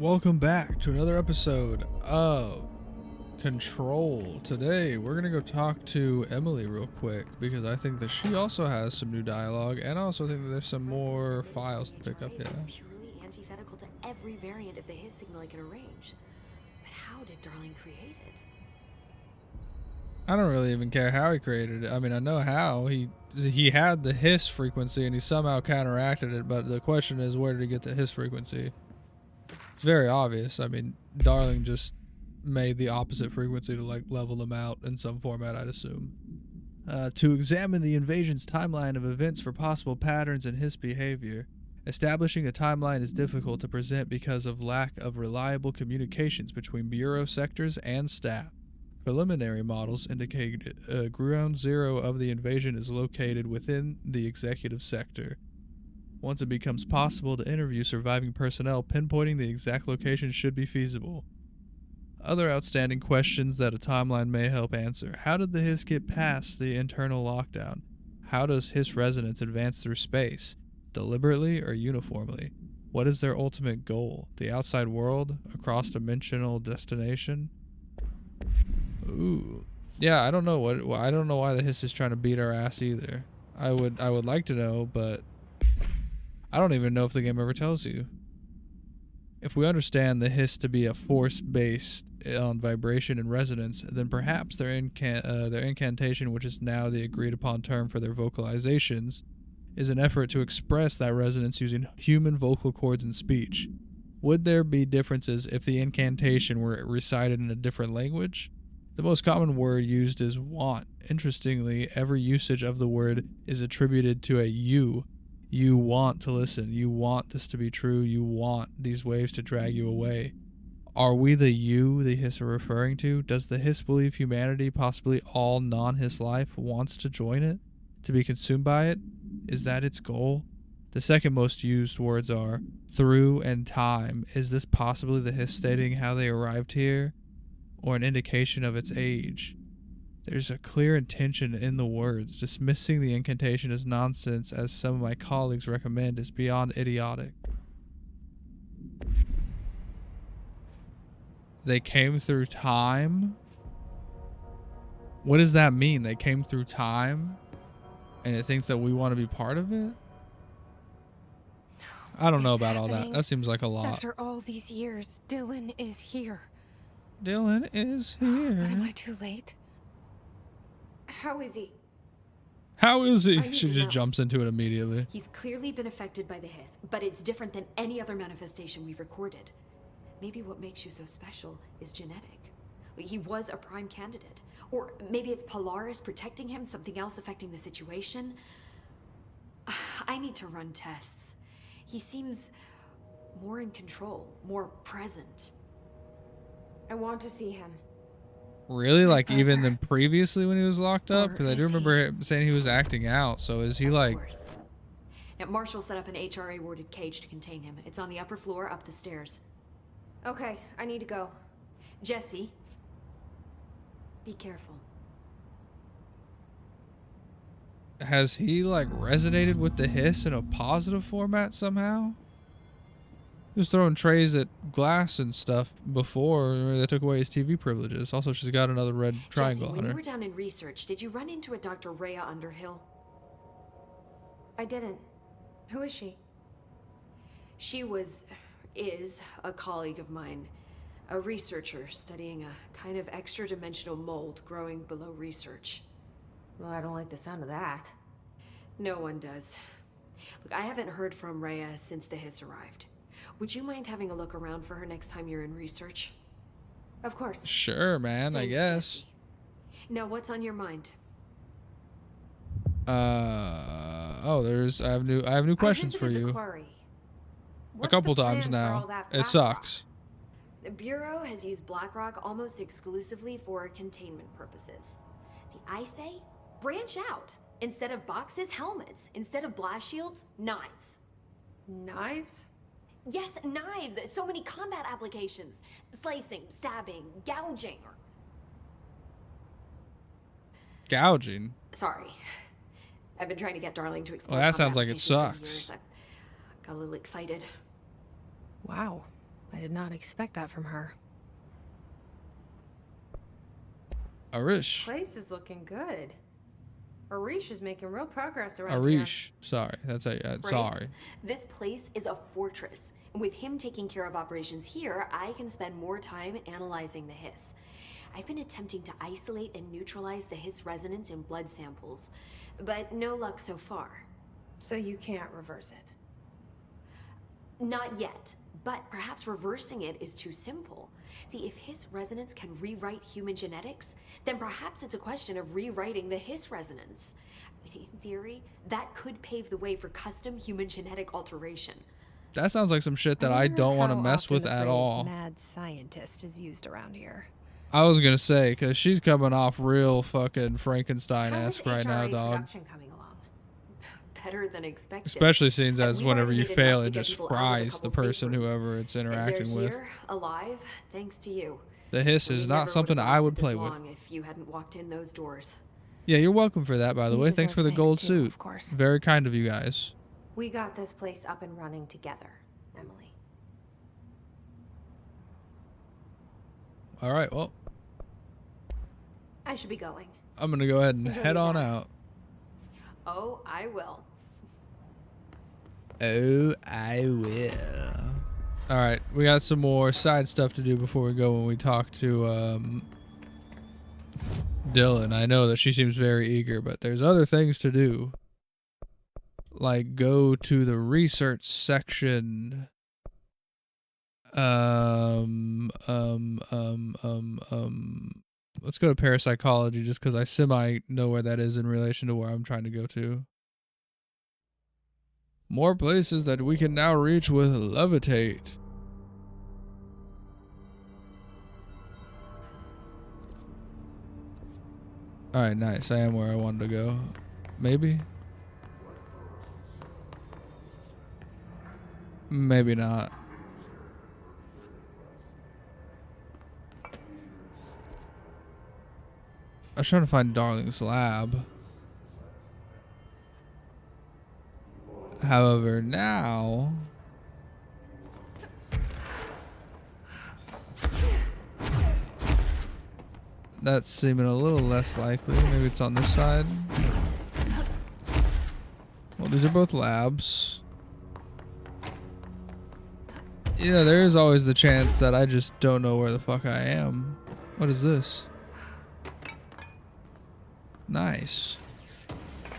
Welcome back to another episode of Control. Today we're gonna go talk to Emily real quick because I think that she also has some new dialogue, and I also think that there's some more files to pick up. Yeah. It's purely antithetical to every variant of the hiss signal I can arrange. But how did Darling create it? I don't really even care how he created it. I mean, I know how he had the hiss frequency and he somehow counteracted it, but the question is, where did he get the hiss frequency? It's very obvious. I mean, Darling just made the opposite frequency to like level them out in some format, I'd assume. To examine the invasion's timeline of events for possible patterns in hiss behavior. Establishing a timeline is difficult to present because of lack of reliable communications between Bureau sectors and staff. Preliminary models indicate ground zero of the invasion is located within the executive sector. Once it becomes possible to interview surviving personnel, pinpointing the exact location should be feasible. Other outstanding questions that a timeline may help answer. How did the hiss get past the internal lockdown? How does hiss resonance advance through space? Deliberately or uniformly? What is their ultimate goal? The outside world? A cross-dimensional destination? Ooh. Yeah, I don't know why the hiss is trying to beat our ass either. I would like to know, but I don't even know if the game ever tells you. If we understand the hiss to be a force based on vibration and resonance, then perhaps their incantation, which is now the agreed upon term for their vocalizations, is an effort to express that resonance using human vocal cords and speech. Would there be differences if the incantation were recited in a different language? The most common word used is want. Interestingly, every usage of the word is attributed to a you. You want to listen. You want this to be true. You want these waves to drag you away. Are we the you the hiss are referring to? Does the hiss believe humanity, possibly all non-hiss life, wants to join it? To be consumed by it? Is that its goal? The second most used words are through and time. Is this possibly the hiss stating how they arrived here? Or an indication of its age? There's a clear intention in the words. Dismissing the incantation as nonsense, as some of my colleagues recommend, is beyond idiotic. They came through time? What does that mean? They came through time? And it thinks that we want to be part of it? I don't know about all that. That seems like a lot. After all these years, Dylan is here. Dylan is here. But am I too late? How is he? How is he? She just jumps into it immediately. He's clearly been affected by the hiss, but it's different than any other manifestation we've recorded. Maybe what makes you so special is genetic. He was a prime candidate. Or maybe it's Polaris protecting him, something else affecting the situation. I need to run tests. He seems more in control, more present. I want to see him. Really? Like even than previously when he was locked up? Because I do remember him saying he was acting out. So is he like... Now, Marshall set up an HRA-warded cage to contain him. It's on the upper floor, up the stairs. Okay, I need to go. Jesse, be careful. Has he like resonated with the hiss in a positive format somehow? He was throwing trays at glass and stuff before they took away his TV privileges. Also, she's got another red triangle Jesse, on her. when you were down in research, did you run into a Dr. Rhea Underhill? I didn't. Who is she? She is a colleague of mine. A researcher studying a kind of extra-dimensional mold growing below research. Well, I don't like the sound of that. No one does. Look, I haven't heard from Rhea since the hiss arrived. Would you mind having a look around for her next time you're in research? Of course. Sure, man. Thanks, I guess. Jesse. Now, what's on your mind? Oh, I have new questions for you. A couple times now. It sucks. The Bureau has used BlackRock almost exclusively for containment purposes. See, I say, branch out. Instead of boxes, helmets. Instead of blast shields, knives. Knives? Yes, knives. So many combat applications. Slicing, stabbing, gouging. Gouging? Sorry. I've been trying to get Darling to explain. Well, that sounds like it sucks. I got a little excited. Wow. I did not expect that from her. Arish. Place is looking good. Arish is making real progress around here. Arish. Sorry. That's a Right? sorry. This place is a fortress. And with him taking care of operations here, I can spend more time analyzing the hiss. I've been attempting to isolate and neutralize the hiss resonance in blood samples, but no luck so far. So you can't reverse it. Not yet, but perhaps reversing it is too simple. See, if hiss resonance can rewrite human genetics, then perhaps it's a question of rewriting the hiss resonance. In theory, that could pave the way for custom human genetic alteration. That sounds like some shit that I don't want to mess with at all. Mad scientist is used around here. I was gonna say, because she's coming off real fucking Frankenstein-esque How is right now, HRA dog. production coming along? Better than expected. Especially seeing And as we've whenever already you made fail, enough it to get just people out of a fries the couple safe person, rooms. whoever it's And interacting they're with. here, alive, thanks to you. The hiss We is never not something would've I would lasted play this with. long if you hadn't walked in those doors. Yeah, you're welcome for that, by the You way. Thanks deserve for the thanks gold too, suit. of course. Very kind of you guys. We got this place up and running together, Emily. All right, well, I should be going. I'm gonna go ahead and Enjoy head your on bath. out. Oh, I will. Oh, I will. All right, we got some more side stuff to do before we go when we talk to Dylan. I know that she seems very eager, but there's other things to do. Like go to the research section. Let's go to parapsychology just because I semi know where that is in relation to where I'm trying to go to. More places that we can now reach with levitate. Alright, nice. I am where I wanted to go. Maybe? Maybe not. I was trying to find Darling's lab. However, now... that's seeming a little less likely. Maybe it's on this side. Well, these are both labs. Yeah, there is always the chance that I just don't know where the fuck I am. What is this? Nice.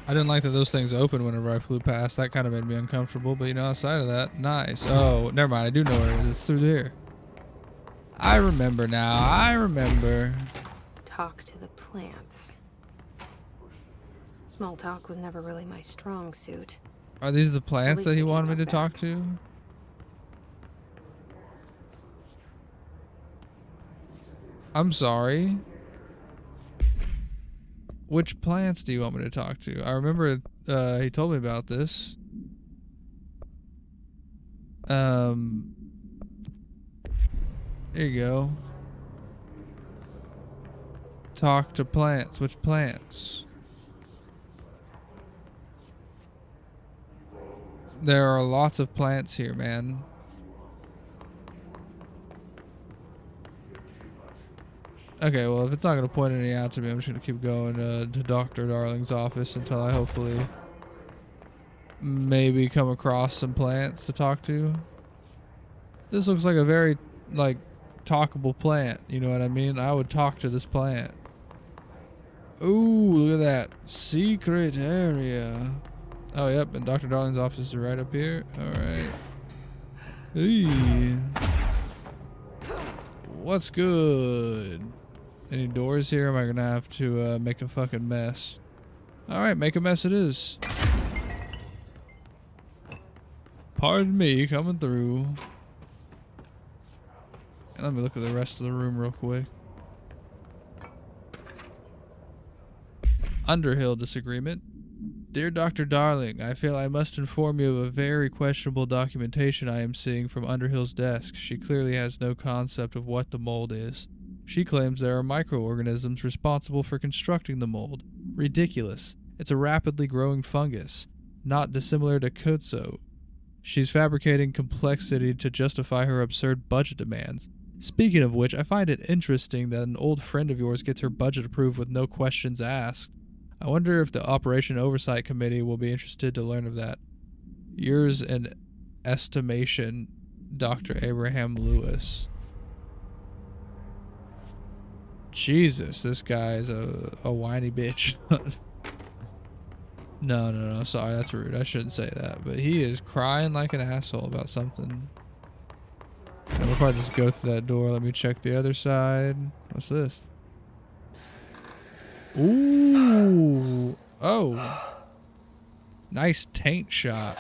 I didn't like that those things opened whenever I flew past. That kind of made me uncomfortable, but you know, outside of that, nice. Oh, never mind. I do know where it is. It's through there. I remember now. I remember. Talk to the plants. Small talk was never really my strong suit. Are these the plants least that he they wanted me to can't talk to? I'm sorry. Which plants do you want me to talk to? I remember he told me about this. Here you go. Talk to plants. Which plants? There are lots of plants here, man. Okay, well, if it's not going to point any out to me, I'm just going to keep going to Dr. Darling's office until I hopefully maybe come across some plants to talk to. This looks like a very, like, talkable plant. You know what I mean? I would talk to this plant. Ooh, look at that. Secret area. Oh, yep, and Dr. Darling's office is right up here. Alright. Hey. What's good? Any doors here? Am I gonna have to make a fucking mess? Alright, make a mess it is. Pardon me, coming through. And let me look at the rest of the room real quick. Underhill disagreement. Dear Dr. Darling, I feel I must inform you of a very questionable documentation I am seeing from Underhill's desk. She clearly has no concept of what the mold is. She claims there are microorganisms responsible for constructing the mold. Ridiculous. It's a rapidly growing fungus, not dissimilar to Kotso. She's fabricating complexity to justify her absurd budget demands. Speaking of which, I find it interesting that an old friend of yours gets her budget approved with no questions asked. I wonder if the Operation Oversight Committee will be interested to learn of that. Yours in estimation, Dr. Abraham Lewis. Jesus, this guy is a whiny bitch. No, sorry, that's rude. I shouldn't say that. But he is crying like an asshole about something. And we'll probably just go through that door. Let me check the other side. What's this? Ooh. Oh. Nice taint shot.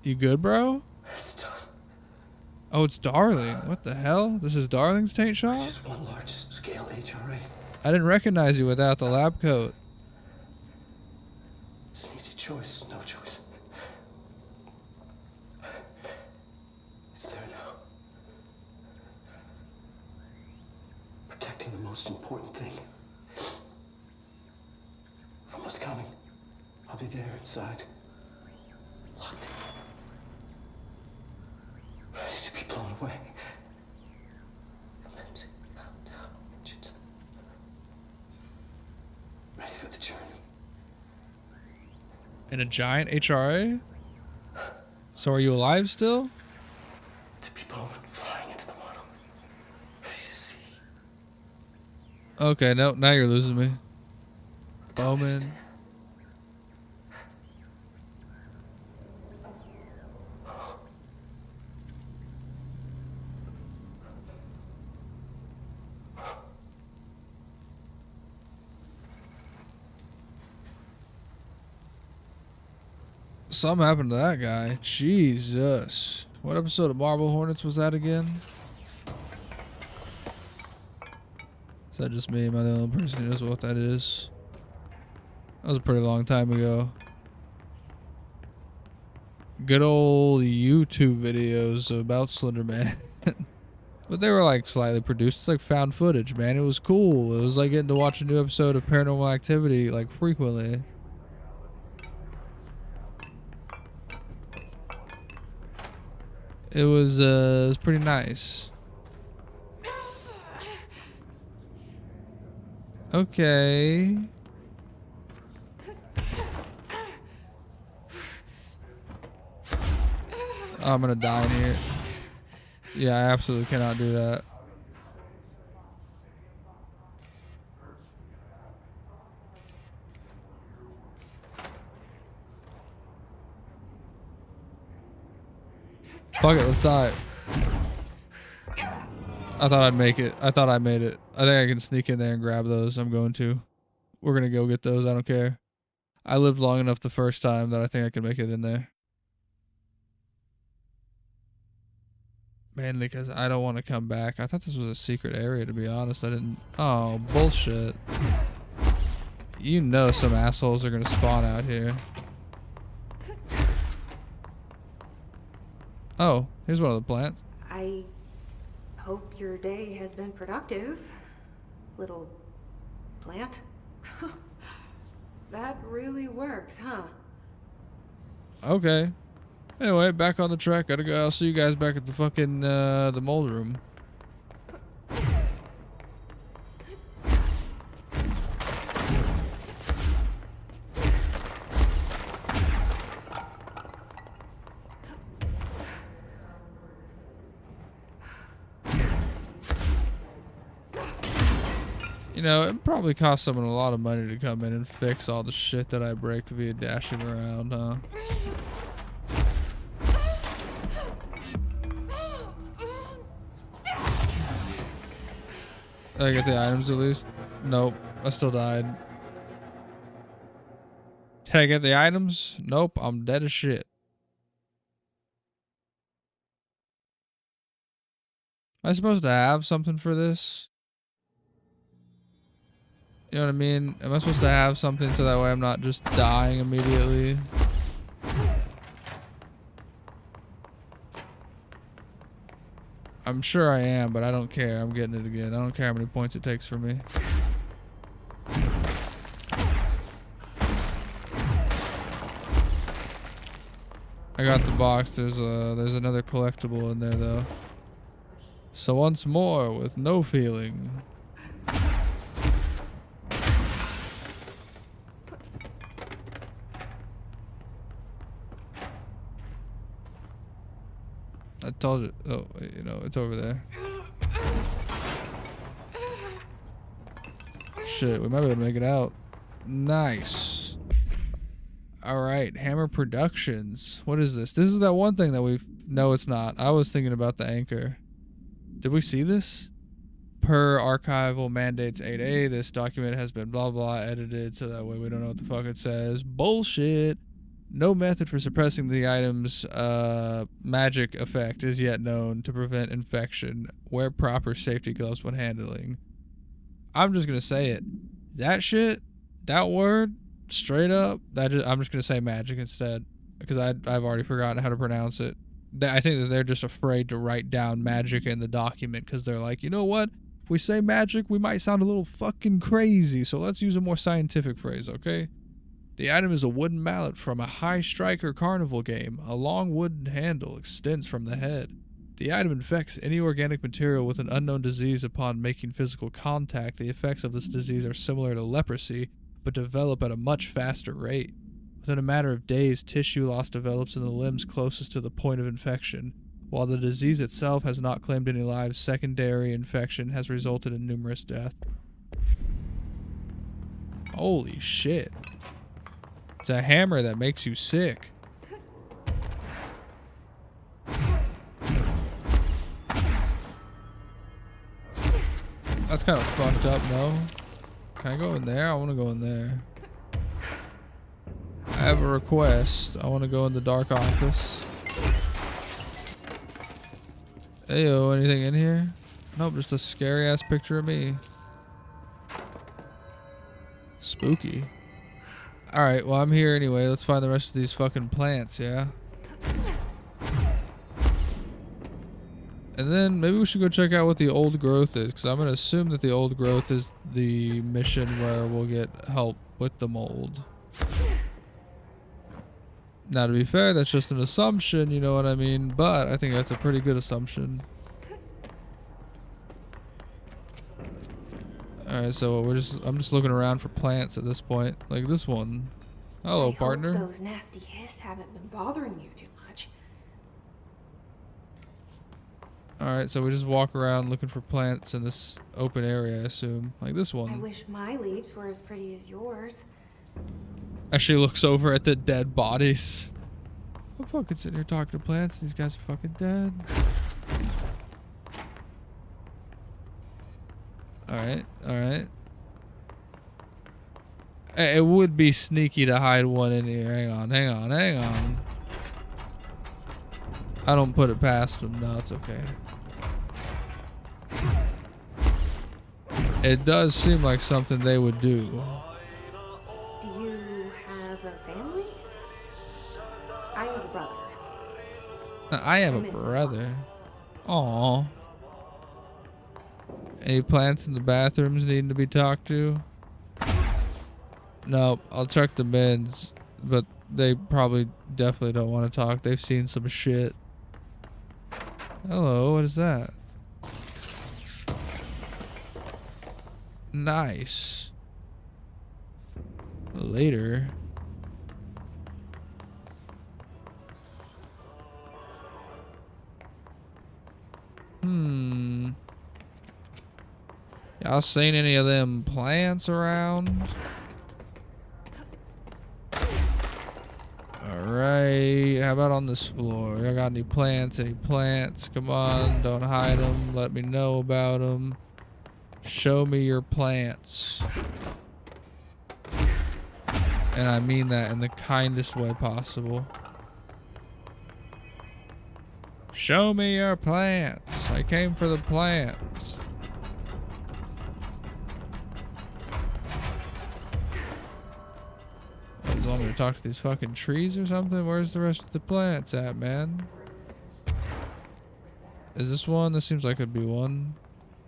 You good, bro? It's done. Oh, it's Darling. What the hell? This is Darling's taint shot? Just one large scale HRA. I didn't recognize you without the lab coat. It's an easy choice, no choice. It's there now. Protecting the most important thing. From what's coming. I'll be there inside. Locked. Ready to be blown away. Immense countdown engines. Ready for the journey. In a giant HRA? So are you alive still? To be blown flying into the model. Ready to see. Okay, no, now you're losing me. Bowman. Something happened to that guy. Jesus. What episode of Marble Hornets was that again? Is that just me? Am I the only person who knows what that is? That was a pretty long time ago. Good old YouTube videos about Slender Man. But they were like slightly produced. It's like found footage, man. It was cool. It was like getting to watch a new episode of Paranormal Activity like frequently. It was pretty nice. Okay. I'm gonna die in here. Yeah, I absolutely cannot do that. Fuck it, let's die. I thought I'd make it. I thought I made it. I think I can sneak in there and grab those. I'm going to. We're gonna go get those. I don't care. I lived long enough the first time that I think I can make it in there. Mainly because I don't want to come back. I thought this was a secret area, to be honest. I didn't. Oh, bullshit. You know some assholes are gonna spawn out here. Oh, here's one of the plants. I hope your day has been productive, little plant. That really works, huh? Okay. Anyway, back on the track. Gotta go. I'll see you guys back at the fucking the mold room. You know, it probably costs someone a lot of money to come in and fix all the shit that I break via dashing around, huh? Did I get the items at least? Nope, I still died. Did I get the items? Nope, I'm dead as shit. Am I supposed to have something for this? You know what I mean? Am I supposed to have something so that way I'm not just dying immediately? I'm sure I am, but I don't care. I'm getting it again. I don't care how many points it takes for me. I got the box. There's another collectible in there though. So once more with no feeling. I told you. Oh, you know, it's over there. Shit, we might be able to make it out. Nice. Alright, Hammer Productions. What is this? This is that one thing that we've... No, it's not. I was thinking about the anchor. Did we see this? Per archival mandates 8A, this document has been blah blah edited so that way we don't know what the fuck it says. Bullshit. No method for suppressing the item's magic effect is yet known to prevent infection. Wear proper safety gloves when handling. I'm just gonna say it. That shit, that word, straight up, I'm just gonna say magic instead because I've already forgotten how to pronounce it. I think that they're just afraid to write down magic in the document because they're like, you know what? If we say magic, we might sound a little fucking crazy. So let's use a more scientific phrase, okay? The item is a wooden mallet from a high striker carnival game. A long wooden handle extends from the head. The item infects any organic material with an unknown disease upon making physical contact. The effects of this disease are similar to leprosy, but develop at a much faster rate. Within a matter of days, tissue loss develops in the limbs closest to the point of infection. While the disease itself has not claimed any lives, secondary infection has resulted in numerous deaths. Holy shit. It's a hammer that makes you sick. That's kind of fucked up, no? Can I go in there? I want to go in there. I have a request. I want to go in the dark office. Ayo, anything in here? Nope, just a scary ass picture of me. Spooky. Alright, well I'm here anyway. Let's find the rest of these fucking plants, yeah? And then maybe we should go check out what the old growth is, because I'm going to assume that the old growth is the mission where we'll get help with the mold. Now, to be fair, that's just an assumption, you know what I mean? But I think that's a pretty good assumption. Alright, so I'm just looking around for plants at this point. Like this one. Hello, partner. I hope those nasty hiss haven't been bothering you too much. Alright, so we just walk around looking for plants in this open area, I assume. Like this one. I wish my leaves were as pretty as yours. Actually looks over at the dead bodies. I'm fucking sitting here talking to plants. These guys are fucking dead. Alright, alright. It would be sneaky to hide one in here. Hang on, hang on, hang on. I don't put it past them. No, it's okay. It does seem like something they would do. Do you have a family? I have a brother. I have a brother. Aww. Any plants in the bathrooms needing to be talked to? Nope. I'll check the bins, but they probably definitely don't want to talk. They've seen some shit. Hello, what is that? Nice. Later. Y'all seen any of them plants around? Alright, how about on this floor? Y'all got any plants? Any plants? Come on, don't hide them. Let me know about them. Show me your plants. And I mean that in the kindest way possible. Show me your plants. I came for the plants. I was wanting to talk to these fucking trees or something. Where's the rest of the plants at, man? Is this one? This seems like it'd be one.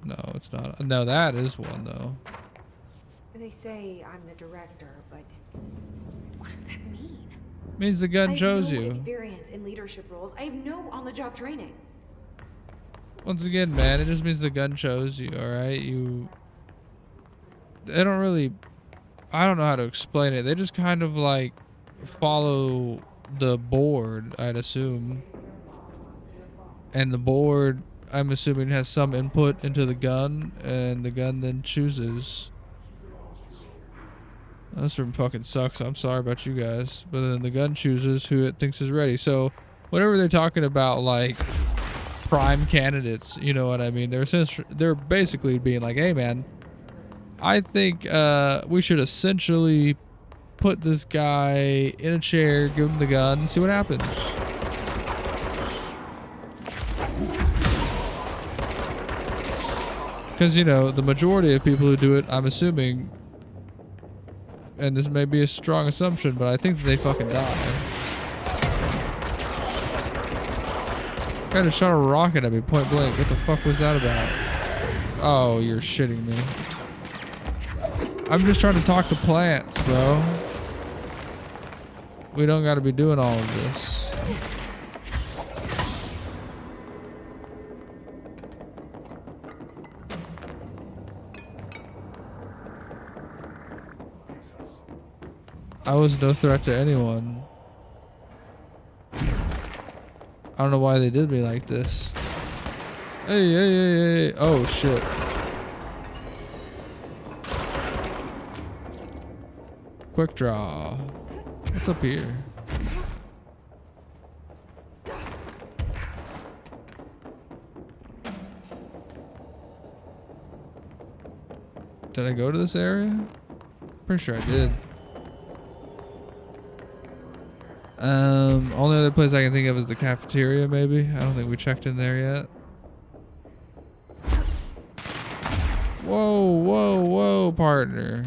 No, it's not. No, that is one though. They say I'm the director, but what does that mean? Means the gun I chose have no you. experience in leadership roles. I have no on-the-job training. Once again, man, it just means the gun chose you, alright? They don't really, I don't know how to explain it. They just kind of like follow the board, I'd assume. And the board, I'm assuming, has some input into the gun, and the gun then chooses. This room fucking sucks. I'm sorry about you guys. But then the gun chooses who it thinks is ready. So whenever they're talking about like prime candidates, you know what I mean? They're basically being like, hey man, I think we should essentially put this guy in a chair, give him the gun, and see what happens. Because, you know, the majority of people who do it, I'm assuming, and this may be a strong assumption, but I think that they fucking die. Guy just shot a rocket at me point blank. What the fuck was that about? Oh, you're shitting me. I'm just trying to talk to plants, bro. We don't gotta be doing all of this. I was no threat to anyone. I don't know why they did me like this. Hey, hey, hey, hey. Oh, shit. Quick draw. What's up here? Did I go to this area? Pretty sure I did. Only other place I can think of is the cafeteria, maybe. I don't think we checked in there yet. Whoa, whoa, whoa, partner.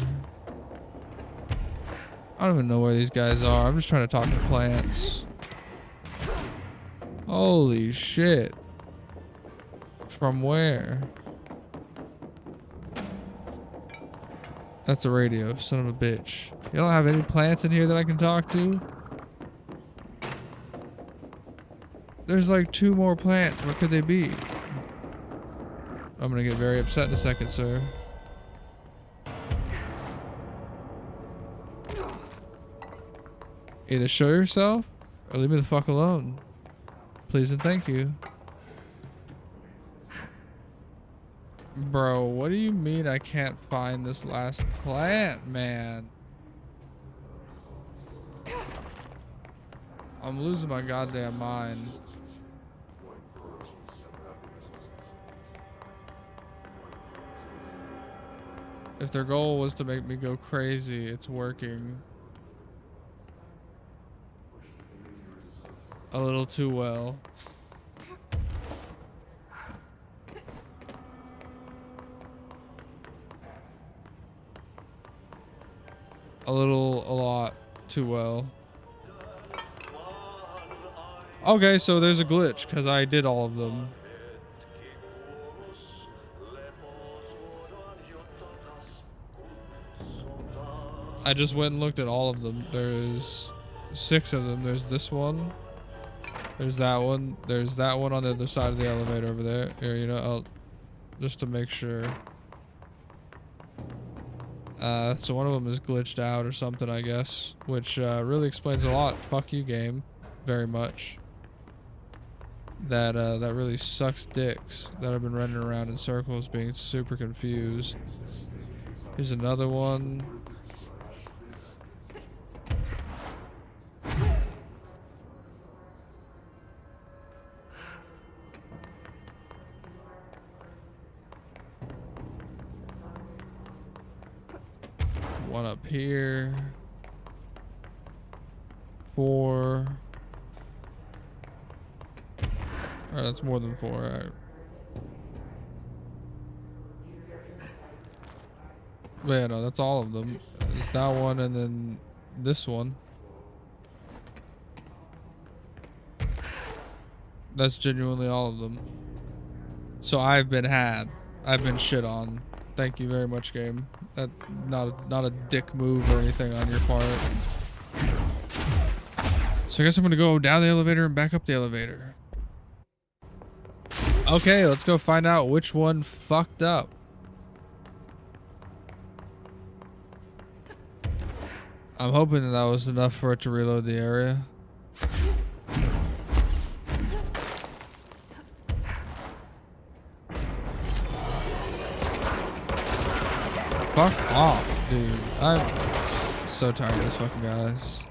I don't even know where these guys are. I'm just trying to talk to plants. Holy shit. From where? That's a radio, son of a bitch. You don't have any plants in here that I can talk to? There's like 2 more plants. What could they be? I'm gonna get very upset in a second, sir. Either show yourself or leave me the fuck alone. Please and thank you. Bro, what do you mean I can't find this last plant, man? I'm losing my goddamn mind. If their goal was to make me go crazy, it's working. A little too well. A lot too well. Okay, so there's a glitch because I did all of them. I just went and looked at all of them. There's 6 of them. There's this one. There's that one. There's that one on the other side of the elevator over there. Here, you know, just to make sure. So one of them is glitched out or something, I guess, which really explains a lot. Fuck you, game, very much. That really sucks dicks. That I've been running around in circles, being super confused. Here's another one. One up here. 4. Alright, that's more than 4. Alright. But yeah, no, that's all of them. It's that one and then this one. That's genuinely all of them. So I've been had. I've been shit on. Thank you very much, game. That not a dick move or anything on your part. So I guess I'm gonna go down the elevator and back up the elevator. Okay, let's go find out which one fucked up. I'm hoping that was enough for it to reload the area. Fuck off, dude. I'm so tired of these fucking guys.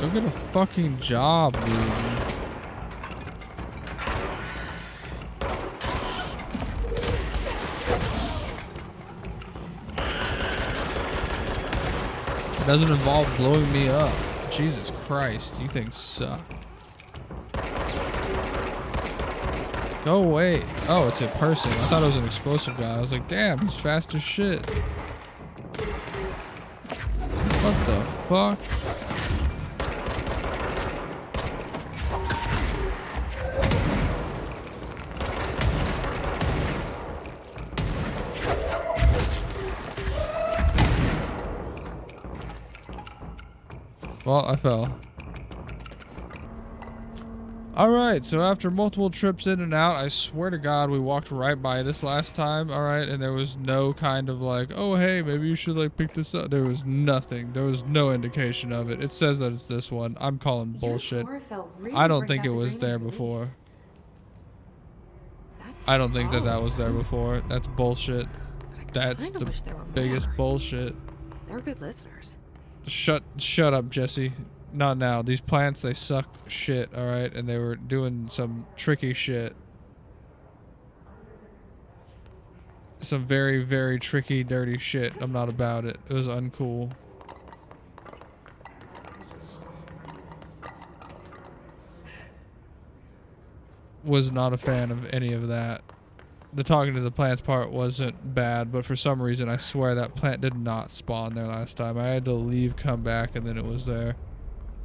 Go get a fucking job, dude. It doesn't involve blowing me up. Jesus Christ, you things suck. Go away. Oh, it's a person. I thought it was an explosive guy. I was like, damn, he's fast as shit. What the fuck? Well, I fell. Alright, so after multiple trips in and out, I swear to God, we walked right by this last time, alright? And there was no kind of like, oh hey, maybe you should like pick this up. There was nothing. There was no indication of it. It says that it's this one. I'm calling bullshit. I don't think it was there before. I don't think that was there before. That's bullshit. That's the biggest bullshit. They're good listeners. Shut up, Jesse. Not now. These plants, they suck shit, alright? And they were doing some tricky shit. Some very, very tricky, dirty shit. I'm not about it. It was uncool. Was not a fan of any of that. The talking to the plants part wasn't bad, but for some reason, I swear that plant did not spawn there last time. I had to leave, come back, and then it was there.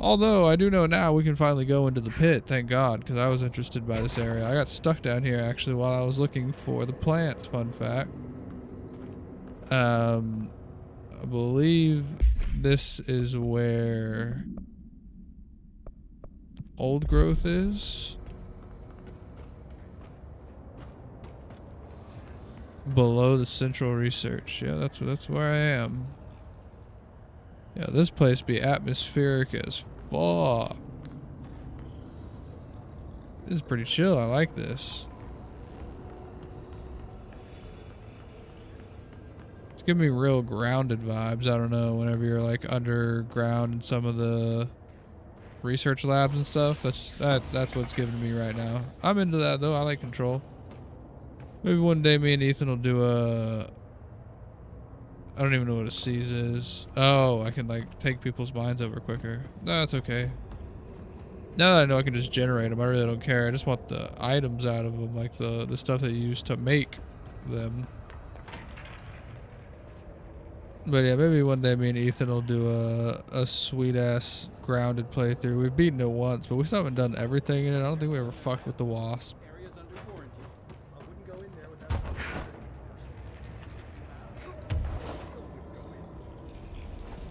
Although, I do know now we can finally go into the pit, thank God, because I was interested by this area. I got stuck down here, actually, while I was looking for the plants, fun fact. I believe this is where old growth is. Below the central research. Yeah, that's where I am. Yeah, this place be atmospheric as fuck. This is pretty chill. I like this. It's giving me real grounded vibes. I don't know, whenever you're like underground in some of the research labs and stuff. That's what's giving me right now. I'm into that though. I like control. Maybe one day me and Ethan will do a... I don't even know what a seize is. Oh, I can like take people's minds over quicker. No, that's okay. Now that I know I can just generate them, I really don't care. I just want the items out of them, like the stuff that you use to make them. But yeah, maybe one day me and Ethan will do a sweet ass grounded playthrough. We've beaten it once, but we still haven't done everything in it. I don't think we ever fucked with the wasp.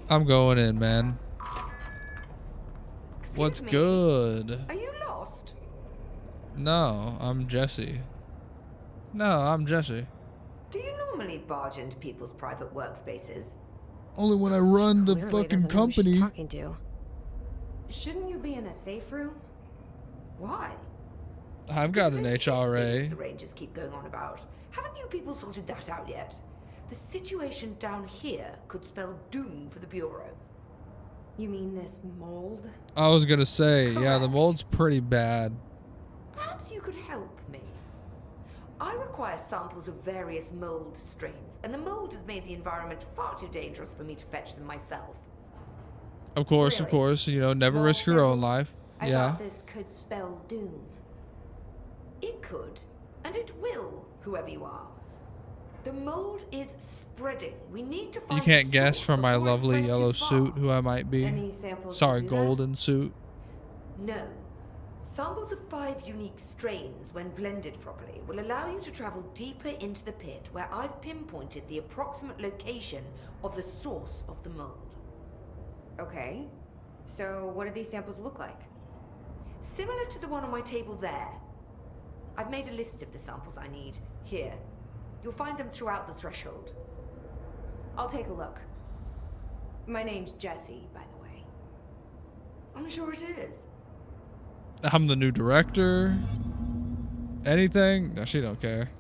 I'm going in, man. What's good? Are you lost? No, I'm Jesse. No, I'm Jesse. Do you normally barge into people's private workspaces? Only when I run the fucking company. Talking to. Shouldn't you be in a safe room? Why? I've got an There's this HRA. thing The Rangers keep going on about. Haven't you people sorted that out yet? The situation down here could spell doom for the Bureau. You mean this mold? I was gonna say, yeah, the Correct. mold's pretty bad. Perhaps you could help me. I require samples of various mold strains, and the mold has made the environment far too dangerous for me to fetch them myself. Of course, Really? you know, never Mold risk your own samples? life. I Yeah. thought this could spell doom. It could, and it will, whoever you are. The mold is spreading. We need to find You can't the guess source from my before it lovely spreads too yellow far. suit who I might be. Any samples Sorry, do that? golden suit. No. Samples of 5 unique strains, when blended properly, will allow you to travel deeper into the pit where I've pinpointed the approximate location of the source of the mold. Okay. So what do these samples look like? Similar to the one on my table there. I've made a list of the samples I need. Here. You'll find them throughout the threshold. I'll take a look. My name's Jessie, by the way. I'm sure it is. I'm the new director. Anything? No, she don't care.